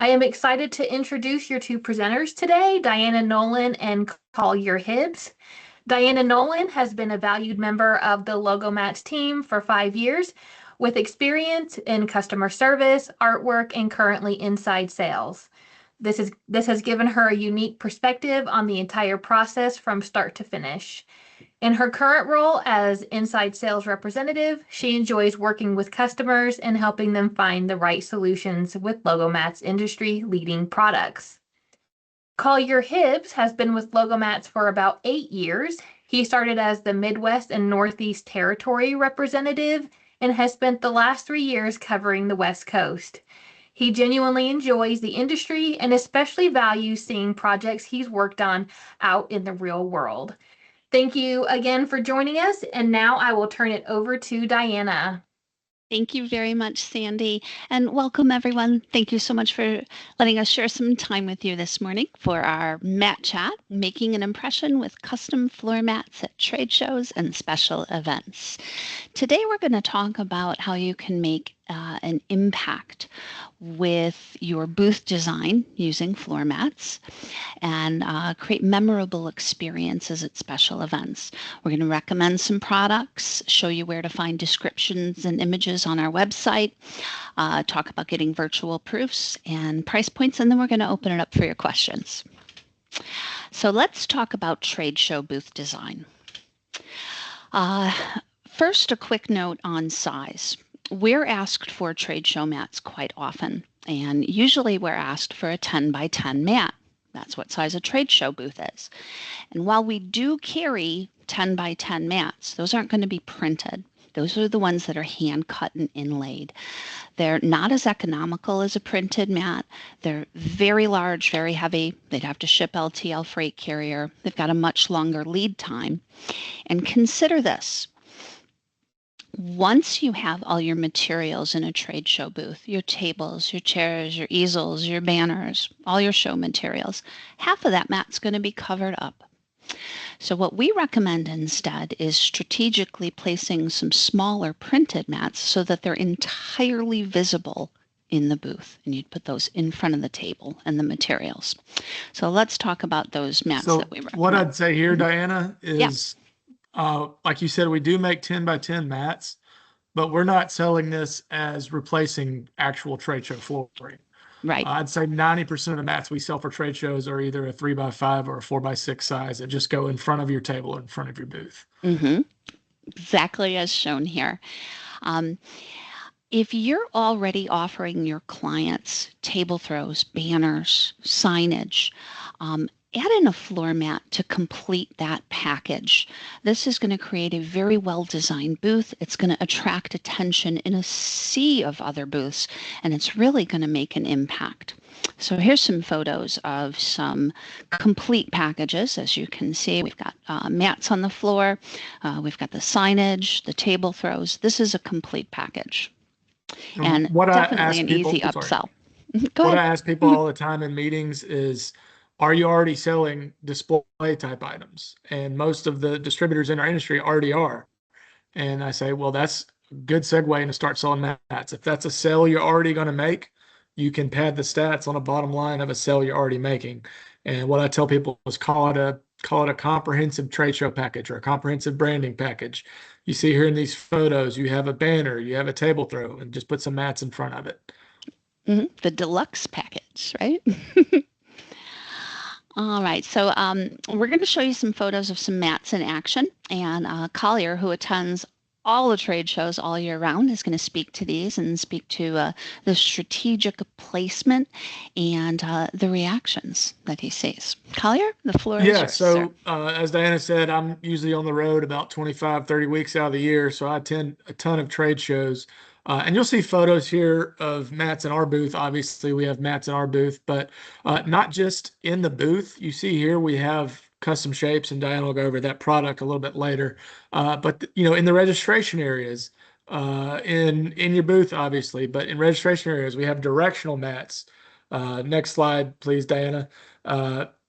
I am excited to introduce your two presenters today, Diana Nolan and Collier Hibbs. Diana Nolan has been a valued member of the Logomats team for 5 years with experience in customer service, artwork, and currently inside sales. This has given her a unique perspective on the entire process from start to finish. In her current role as inside sales representative, she enjoys working with customers and helping them find the right solutions with Logomats industry leading products. Collier Hibbs has been with Logomats for about 8 years. He started as the Midwest and Northeast Territory representative and has spent the last 3 years covering the West Coast. He genuinely enjoys the industry and especially values seeing projects he's worked on out in the real world. Thank you again for joining us, and now I will turn it over to Diana. Thank you very much, Sandy, and welcome everyone. Thank you so much for letting us share some time with you this morning for our mat chat, making an impression with custom floor mats at trade shows and special events. Today we're going to talk about how you can make an impact with your booth design using floor mats and create memorable experiences at special events. We're going to recommend some products, show you where to find descriptions and images on our website, talk about getting virtual proofs and price points, and then we're going to open it up for your questions. So let's talk about trade show booth design. First, a quick note on size. We're asked for trade show mats quite often, and usually we're asked for a 10 by 10 mat. That's what size a trade show booth is. And while we do carry 10 by 10 mats, those aren't going to be printed. Those are the ones that are hand cut and inlaid. They're not as economical as a printed mat. They're very large, very heavy. They'd have to ship LTL freight carrier. They've got a much longer lead time. And consider this. Once you have all your materials in a trade show booth, your tables, your chairs, your easels, your banners, all your show materials, half of that mat's going to be covered up. So what we recommend instead is strategically placing some smaller printed mats so that they're entirely visible in the booth. And you'd put those in front of the table and the materials. So let's talk about those mats that we recommend. What I'd say here, Diana, is like you said, we do make 10 by 10 mats, but we're not selling this as replacing actual trade show flooring. Right. I'd say 90% of the mats we sell for trade shows are either a 3 by 5 or a 4 by 6 size that just go in front of your table or in front of your booth. Mm-hmm. Exactly as shown here. If you're already offering your clients table throws, banners, signage, add in a floor mat to complete that package. This is going to create a very well-designed booth. It's going to attract attention in a sea of other booths, and it's really going to make an impact. So here's some photos of some complete packages. As you can see, we've got mats on the floor. We've got the signage, the table throws. This is a complete package. And definitely an easy upsell. What I ask people all the time in meetings is, are you already selling display type items? And most of the distributors in our industry already are. And I say, well, that's a good segue to start selling mats. If that's a sale you're already going to make, you can pad the stats on a bottom line of a sale you're already making. And what I tell people is call it a comprehensive trade show package or a comprehensive branding package. You see here in these photos, you have a banner, you have a table throw, and just put some mats in front of it. Mm-hmm. The deluxe package, right? All right, so we're going to show you some photos of some mats in action, and Collier, who attends all the trade shows all year round, is going to speak to these and speak to the strategic placement and the reactions that he sees. Collier, the floor is yours, so as Diana said, I'm usually on the road about 25, 30 weeks out of the year, so I attend a ton of trade shows. And you'll see photos here of mats in our booth. Obviously, we have mats in our booth, but not just in the booth. You see here we have custom shapes, and Diana will go over that product a little bit later. But in the registration areas, in your booth, obviously, but in registration areas, we have directional mats. Next slide, please, Diana.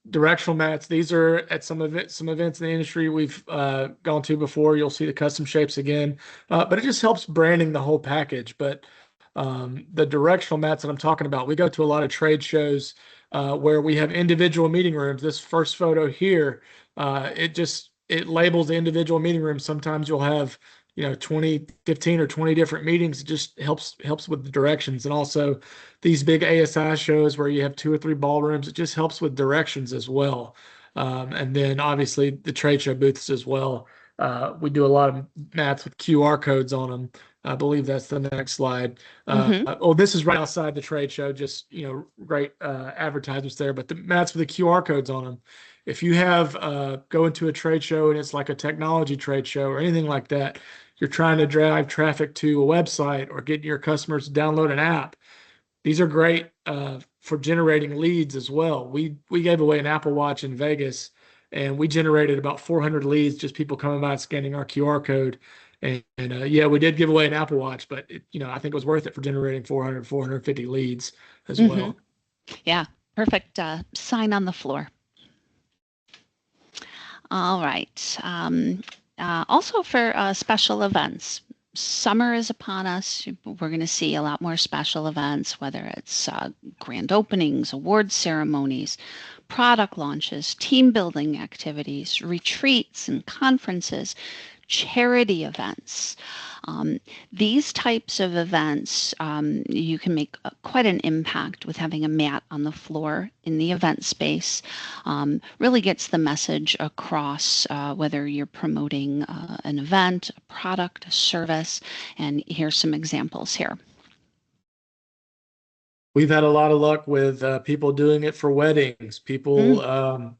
Directional mats. These are at some events in the industry we've gone to before. You'll see the custom shapes again, but it just helps branding the whole package. But The directional mats that I'm talking about, we go to a lot of trade shows where we have individual meeting rooms. This first photo here, it labels the individual meeting rooms. Sometimes you'll have 20, 15 or 20 different meetings. It just helps with the directions. And also these big ASI shows where you have 2 or 3 ballrooms, it just helps with directions as well. And then obviously the trade show booths as well. We do a lot of mats with QR codes on them. I believe that's the next slide. This is right outside the trade show, just, great advertisements there, but the mats with the QR codes on them. If you have go into a trade show and it's like a technology trade show or anything like that, you're trying to drive traffic to a website or get your customers to download an app. These are great for generating leads as well. We gave away an Apple Watch in Vegas, and we generated about 400 leads, just people coming by and scanning our QR code. And yeah, we did give away an Apple Watch, but I think it was worth it for generating 450 leads as well. Yeah, perfect sign on the floor. All right. Also for special events. Summer is upon us. We're going to see a lot more special events, whether it's grand openings, award ceremonies, product launches, team building activities, retreats and conferences, charity events. These types of events, you can make quite an impact with having a mat on the floor in the event space. Really gets the message across whether you're promoting an event, a product, a service, and here's some examples here. We've had a lot of luck with people doing it for weddings. People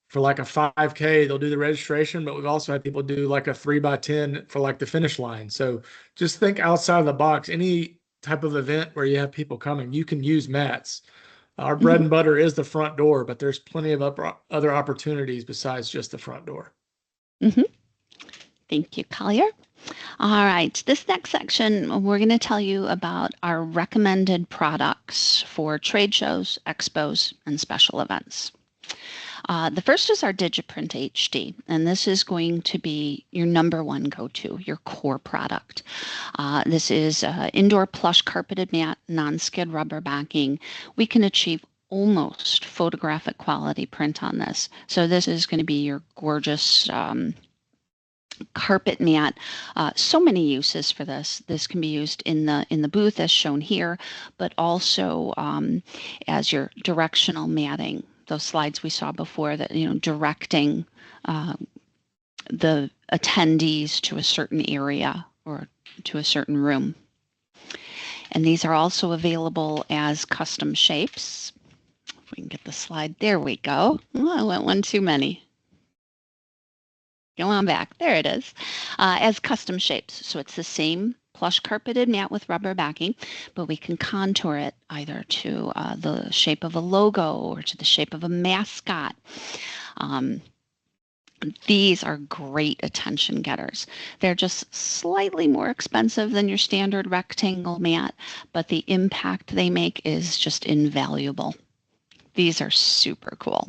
for like a 5K, they'll do the registration, but we've also had people do like a 3x10 for like the finish line. So just think outside of the box. Any type of event where you have people coming, you can use mats. Our bread and butter is the front door, but there's plenty of other opportunities besides just the front door. Thank you, Collier. All right, this next section, we're going to tell you about our recommended products for trade shows, expos, and special events. The first is our DigiPrint HD, and this is going to be your #1 go-to, your core product. This is indoor plush carpeted mat, non-skid rubber backing. We can achieve almost photographic quality print on this. So this is going to be your gorgeous carpet mat. So many uses for this. This can be used in the booth as shown here, but also as your directional matting. Those slides we saw before that, directing the attendees to a certain area or to a certain room. And these are also available as custom shapes. If we can get the slide, there we go. Oh, I went one too many. Go on back, there it is, as custom shapes. So it's the same plush carpeted mat with rubber backing, but we can contour it either to the shape of a logo or to the shape of a mascot. These are great attention getters. They're just slightly more expensive than your standard rectangle mat, but the impact they make is just invaluable. These are super cool.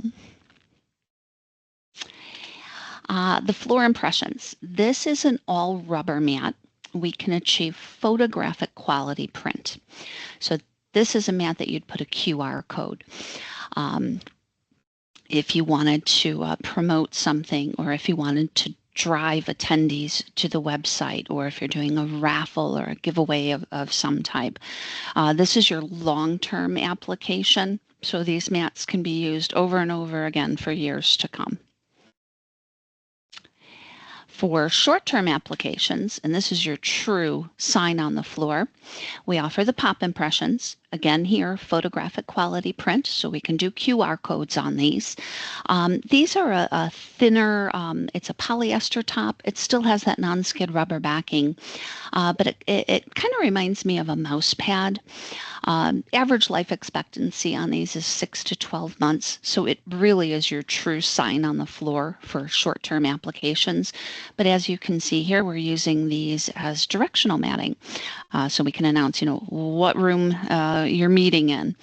The floor impressions. This is an all rubber mat. We can achieve photographic quality print. So this is a mat that you'd put a QR code. If you wanted to promote something, or if you wanted to drive attendees to the website, or if you're doing a raffle or a giveaway of some type. This is your long-term application. So these mats can be used over and over again for years to come. For short-term applications, and this is your true sign on the floor, we offer the pop impressions. Again here, photographic quality print, so we can do QR codes on these. These are a thinner, it's a polyester top. It still has that non-skid rubber backing, but it kind of reminds me of a mouse pad. Average life expectancy on these is 6 to 12 months, so it really is your true sign on the floor for short-term applications. But as you can see here, we're using these as directional matting, so we can announce, what room you're meeting in.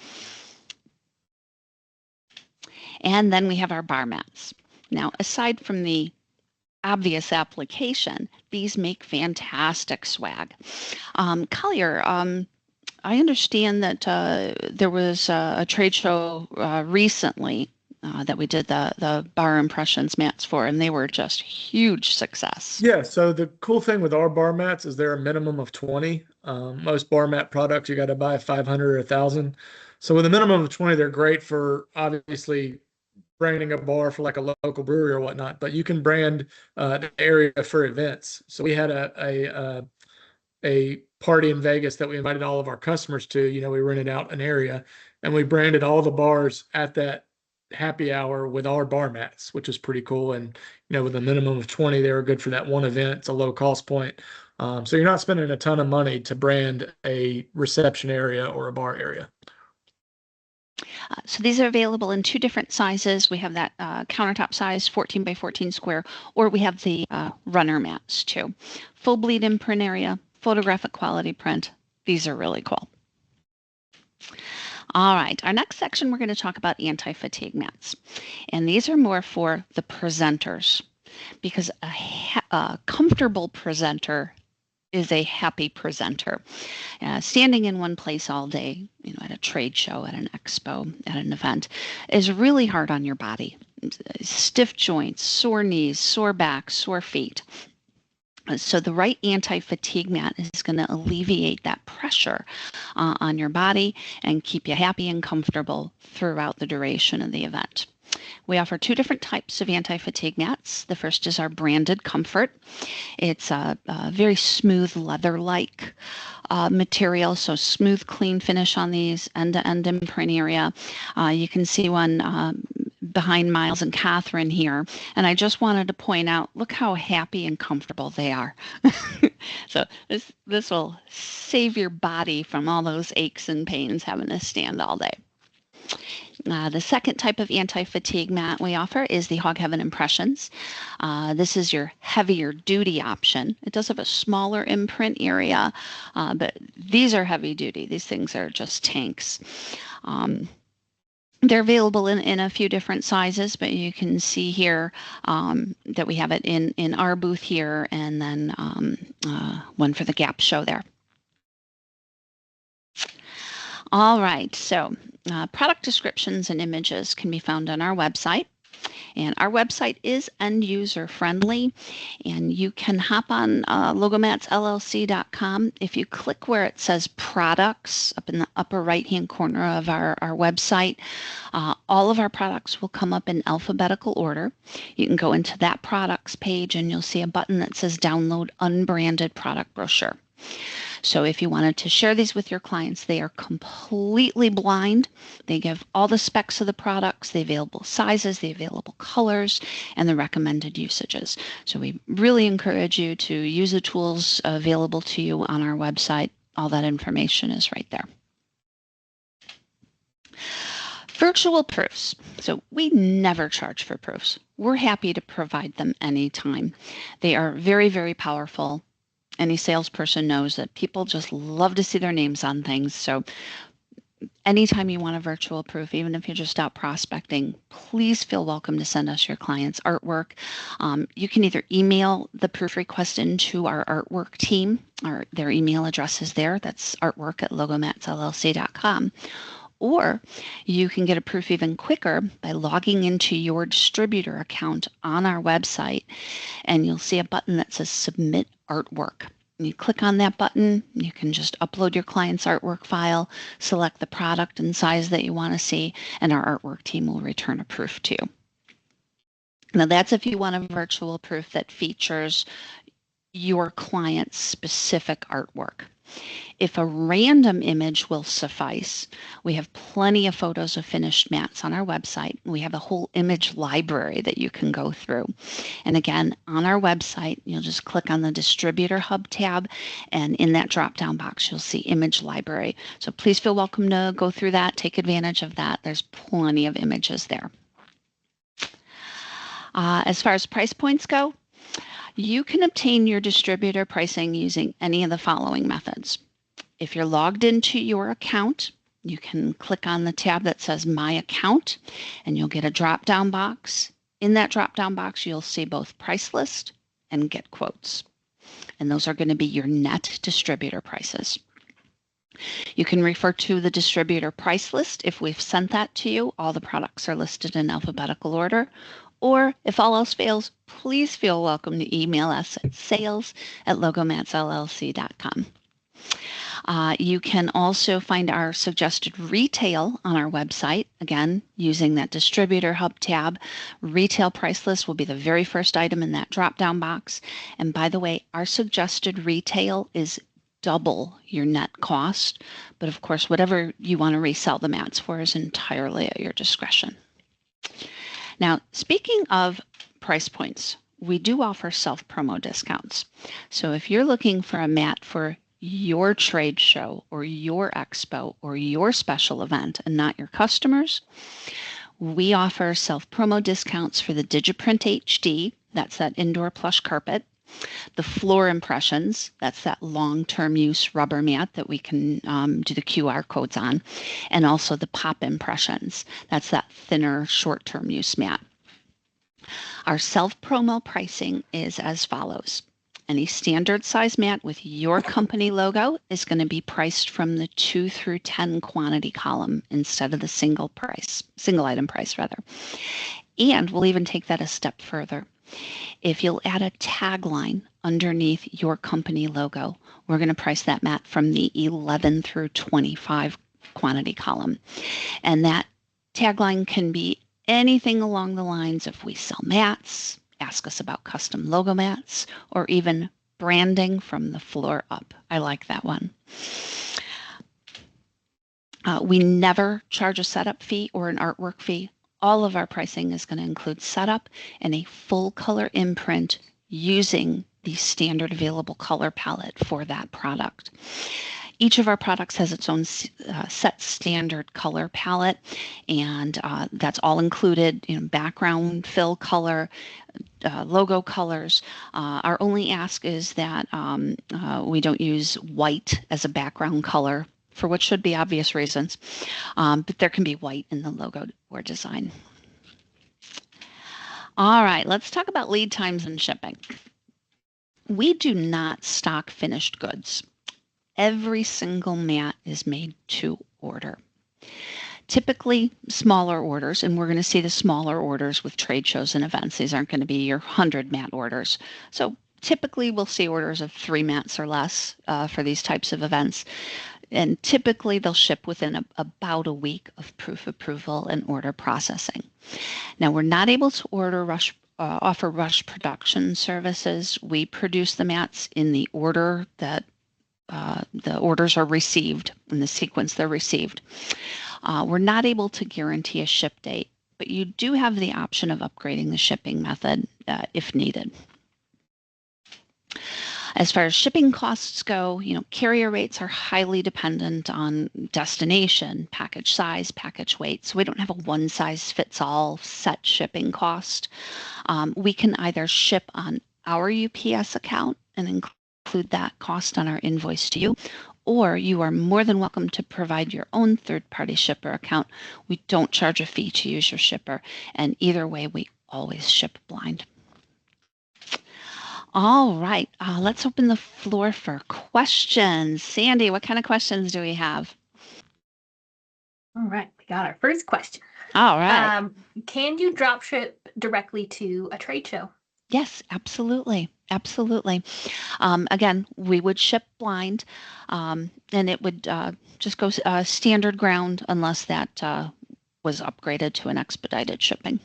And then we have our bar mats. Now, aside from the obvious application, these make fantastic swag. Collier, I understand that there was a trade show recently that we did the bar impressions mats for, and they were just huge success. Yeah, so the cool thing with our bar mats is they're a minimum of 20. Most bar mat products you got to buy 500 or 1,000. So with a minimum of 20, they're great for obviously branding a bar for like a local brewery or whatnot, but you can brand the area for events. So we had a party in Vegas that we invited all of our customers to. You know, we rented out an area and we branded all the bars at that happy hour with our bar mats, which is pretty cool. And, you know, with a minimum of 20, they were good for that one event. It's a low cost point. So you're not spending a ton of money to brand a reception area or a bar area. So these are available in two different sizes. We have that countertop size, 14 by 14 square, or we have the runner mats too. Full bleed in print area, photographic quality print. These are really cool. All right, our next section, we're going to talk about anti-fatigue mats. And these are more for the presenters, because a comfortable presenter is a happy presenter. Standing in one place all day, you know, at a trade show, at an expo, at an event, is really hard on your body. Stiff joints, sore knees, sore back, sore feet. So the right anti-fatigue mat is going to alleviate that pressure on your body and keep you happy and comfortable throughout the duration of the event. We offer two different types of anti-fatigue mats. The first is our branded Comfort. It's a very smooth leather-like material, so smooth, clean finish on these, end-to-end in print area. You can see one behind Miles and Catherine here, and I just wanted to point out, look how happy and comfortable they are. So this will save your body from all those aches and pains having to stand all day. The second type of anti-fatigue mat we offer is the Hog Heaven Impressions. This is your heavier duty option. It does have a smaller imprint area, but these are heavy duty. These things are just tanks. They're available in a few different sizes, but you can see here that we have it in our booth here, and then one for the Gap show there. All right, so product descriptions and images can be found on our website. And our website is end user friendly, and you can hop on logomatsllc.com. If you click where it says products up in the upper right hand corner of our website, all of our products will come up in alphabetical order. You can go into that products page and you'll see a button that says download unbranded product brochure. So if you wanted to share these with your clients, they are completely blind. They give all the specs of the products, the available sizes, the available colors, and the recommended usages. So we really encourage you to use the tools available to you on our website. All that information is right there. Virtual proofs. So we never charge for proofs. We're happy to provide them anytime. They are very, very powerful. Any salesperson knows that people just love to see their names on things. So anytime you want a virtual proof, even if you're just out prospecting, please feel welcome to send us your client's artwork. You can either email the proof request into our artwork team, or their email address is there. That's artwork@logomatsllc.com. Or you can get a proof even quicker by logging into your distributor account on our website, and you'll see a button that says Submit Artwork. You click on that button, you can just upload your client's artwork file, select the product and size that you want to see, and our artwork team will return a proof to you. Now that's if you want a virtual proof that features your client's specific artwork. If a random image will suffice, we have plenty of photos of finished mats on our website. We have a whole image library that you can go through. And again, on our website, you'll just click on the Distributor Hub tab, and in that drop-down box, you'll see Image Library. So please feel welcome to go through that, take advantage of that. There's plenty of images there. As far as price points go, you can obtain your distributor pricing using any of the following methods. If you're logged into your account, you can click on the tab that says My Account, and you'll get a drop-down box. In that drop-down box, you'll see both price list and get quotes. And those are going to be your net distributor prices. You can refer to the distributor price list if we've sent that to you. All the products are listed in alphabetical order. Or if all else fails, please feel welcome to email us at sales@logomatsllc.com. You can also find our suggested retail on our website. Again, using that distributor hub tab, retail price list will be the very first item in that drop-down box. And by the way, our suggested retail is double your net cost. But of course, whatever you want to resell the mats for is entirely at your discretion. Now, speaking of price points, we do offer self-promo discounts. So if you're looking for a mat for your trade show or your expo or your special event and not your customers, we offer self-promo discounts for the Digiprint HD, that's that indoor plush carpet, the floor impressions, that's that long-term use rubber mat that we can do the QR codes on, and also the pop impressions, that's that thinner short-term use mat. Our self-promo pricing is as follows. Any standard size mat with your company logo is going to be priced from the 2 through 10 quantity column instead of the single item price rather. And we'll even take that a step further. If you'll add a tagline underneath your company logo, we're going to price that mat from the 11 through 25 quantity column. And that tagline can be anything along the lines of "we sell mats," "ask us about custom logo mats," or even "branding from the floor up." I like that one. We never charge a setup fee or an artwork fee. All of our pricing is going to include setup and a full color imprint using the standard available color palette for that product. Each of our products has its own set standard color palette, and that's all included, background fill color, logo colors. Our only ask is that we don't use white as a background color, for what should be obvious reasons, but there can be white in the logo or design. All right, let's talk about lead times and shipping. We do not stock finished goods. Every single mat is made to order. Typically smaller orders, and we're going to see the smaller orders with trade shows and events. These aren't going to be your 100 mat orders. So typically we'll see orders of 3 mats or less for these types of events. And typically they'll ship within about a week of proof approval and order processing. Now, we're not able to offer rush production services. We produce the mats in the order that the orders are received, in the sequence they're received. We're not able to guarantee a ship date, but you do have the option of upgrading the shipping method if needed. As far as shipping costs go, carrier rates are highly dependent on destination, package size, package weight. So we don't have a one-size-fits-all set shipping cost. We can either ship on our UPS account and include that cost on our invoice to you, or you are more than welcome to provide your own third-party shipper account. We don't charge a fee to use your shipper, and either way, we always ship blind. All right, let's open the floor for questions. Sandy, what kind of questions do we have? All right, we got our first question. All right. Can you drop ship directly to a trade show? Yes, absolutely. Absolutely. Again, we would ship blind, and it would just go standard ground unless that was upgraded to an expedited shipping.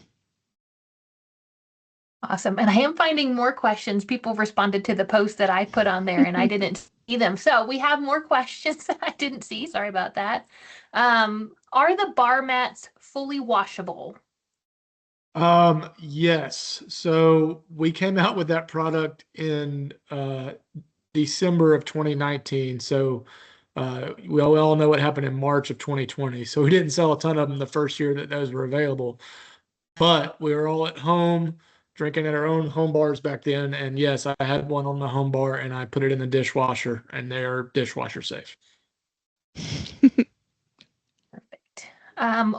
Awesome. And I am finding more questions. People responded to the post that I put on there and I didn't see them. So we have more questions that I didn't see. Sorry about that. Are the bar mats fully washable? Yes. So we came out with that product in December of 2019. So we all know what happened in March of 2020. So we didn't sell a ton of them the first year that those were available. But we were all at home drinking at our own home bars back then. And yes, I had one on the home bar and I put it in the dishwasher, and they're dishwasher safe. Perfect.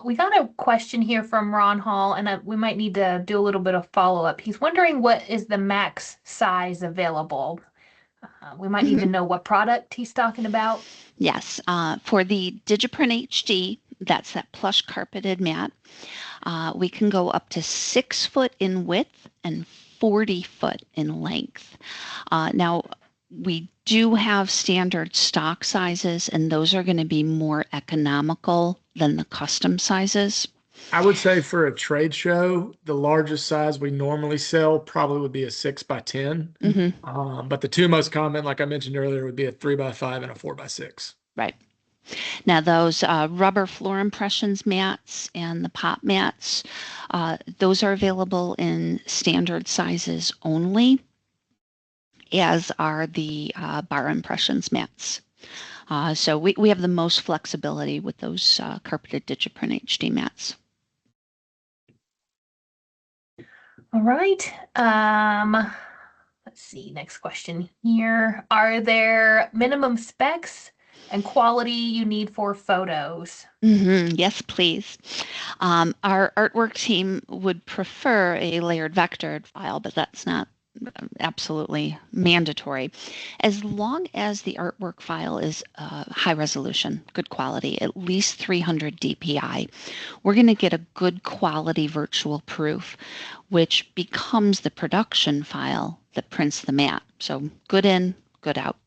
We got a question here from Ron Hall, and we might need to do a little bit of follow-up. He's wondering, what is the max size available? We might need to know what product he's talking about. Yes, for the Digiprint HD, that's that plush carpeted mat, we can go up to 6 foot in width and 40 foot in length. Now, we do have standard stock sizes, and those are going to be more economical than the custom sizes. I would say for a trade show, the largest size we normally sell probably would be a 6x10. But the two most common, like I mentioned earlier, would be a 3x5 and a 4x6. Right. Now, those rubber floor impressions mats and the pop mats, those are available in standard sizes only, as are the bar impressions mats. So we have the most flexibility with those carpeted Digiprint HD mats. All right. Let's see, next question here. Are there minimum specs and quality you need for photos? Yes, please. Our artwork team would prefer a layered vectored file, but that's not absolutely mandatory. As long as the artwork file is high resolution, good quality, at least 300 DPI, we're going to get a good quality virtual proof, which becomes the production file that prints the mat. So good in, good out.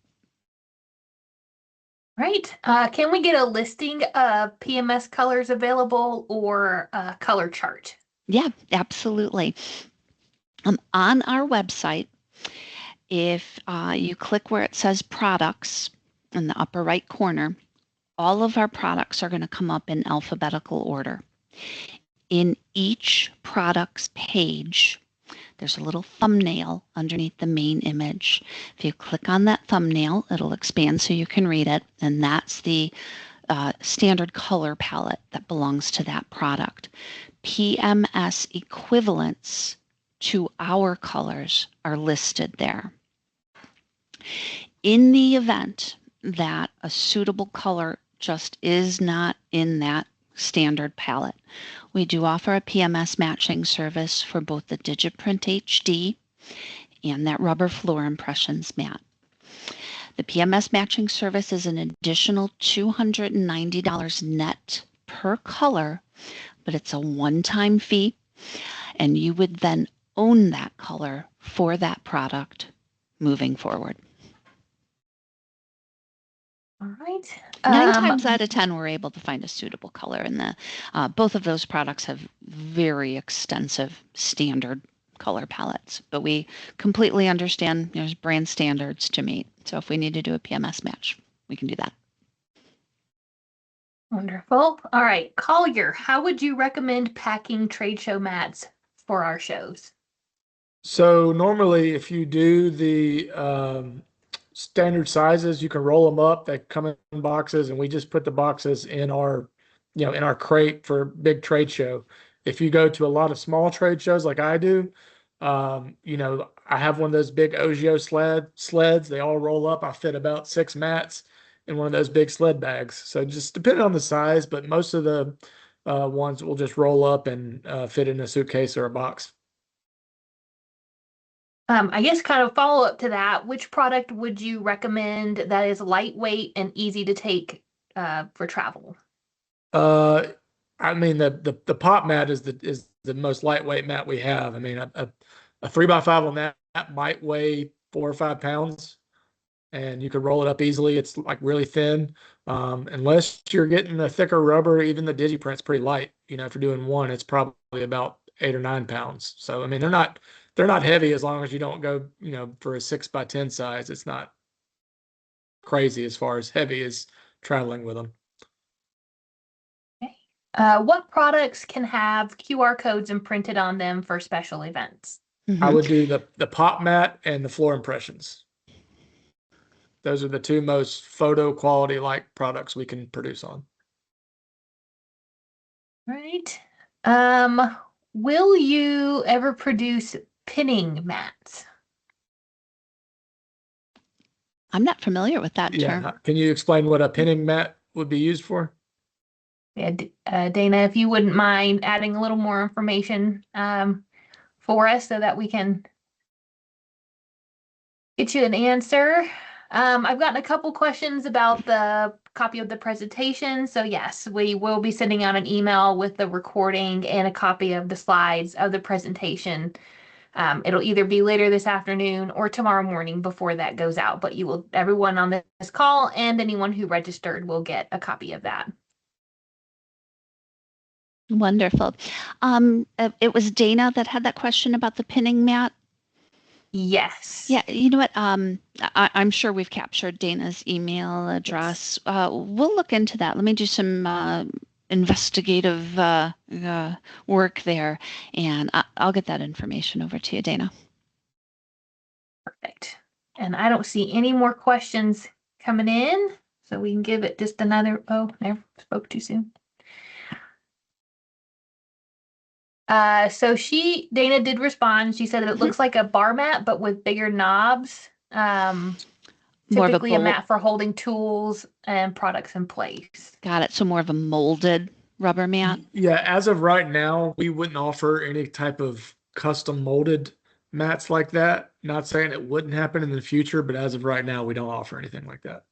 Right. Can we get a listing of PMS colors available or a color chart? Yeah, absolutely. On our website, if you click where it says products in the upper right corner, all of our products are going to come up in alphabetical order. In each product's page, there's a little thumbnail underneath the main image. If you click on that thumbnail, it'll expand so you can read it, and that's the standard color palette that belongs to that product. PMS equivalents to our colors are listed there. In the event that a suitable color just is not in that standard palette, we do offer a PMS matching service for both the Digiprint HD and that rubber floor impressions mat. The PMS matching service is an additional $290 net per color, but it's a one-time fee, and you would then own that color for that product moving forward. All right. 9 times out of 10, we're able to find a suitable color, and both of those products have very extensive standard color palettes, but we completely understand there's brand standards to meet. So if we need to do a PMS match, we can do that. Wonderful. All right, Collier, how would you recommend packing trade show mats for our shows? So normally, if you do the standard sizes, you can roll them up. They come in boxes, and we just put the boxes in our, in our crate for big trade show. If you go to a lot of small trade shows like I do, I have one of those big Ogio sleds. They all roll up. I fit about 6 mats in one of those big sled bags. So just depending on the size, but most of the ones will just roll up and fit in a suitcase or a box. I guess kind of follow up to that, which product would you recommend that is lightweight and easy to take for travel? I mean the pop mat is the most lightweight mat we have. I mean a 3x5 on that might weigh 4 or 5 pounds, and you could roll it up easily. It's like really thin. Unless you're getting a thicker rubber, even the Digiprint's pretty light. If you're doing one, it's probably about 8 or 9 pounds. So I mean they're not heavy as long as you don't go, for a 6x10 size. It's not crazy as far as heavy as traveling with them. Okay. What products can have QR codes imprinted on them for special events? I would do the pop mat and the floor impressions. Those are the two most photo quality like products we can produce on. Right. Will you ever produce pinning mats? I'm not familiar with that term. Can you explain what a pinning mat would be used for? Yeah, Dana, if you wouldn't mind adding a little more information for us so that we can. get you an answer. I've gotten a couple questions about the copy of the presentation. So yes, we will be sending out an email with the recording and a copy of the slides of the presentation. It'll either be later this afternoon or tomorrow morning before that goes out, but everyone on this call and anyone who registered will get a copy of that. Wonderful. It was Dana that had that question about the pinning mat. Yes. Yeah, you know what? I'm sure we've captured Dana's email address. Yes. We'll look into that. Let me do some investigative work there, and I'll get that information over to you, Dana. Perfect. And I don't see any more questions coming in, so we can give it just another, oh, never spoke too soon. So Dana did respond. She said that it looks like a bar mat, but with bigger knobs. More of Typically a mat for holding tools and products in place. Got it. So more of a molded rubber mat. Yeah, as of right now, we wouldn't offer any type of custom molded mats like that. Not saying it wouldn't happen in the future, but as of right now, we don't offer anything like that.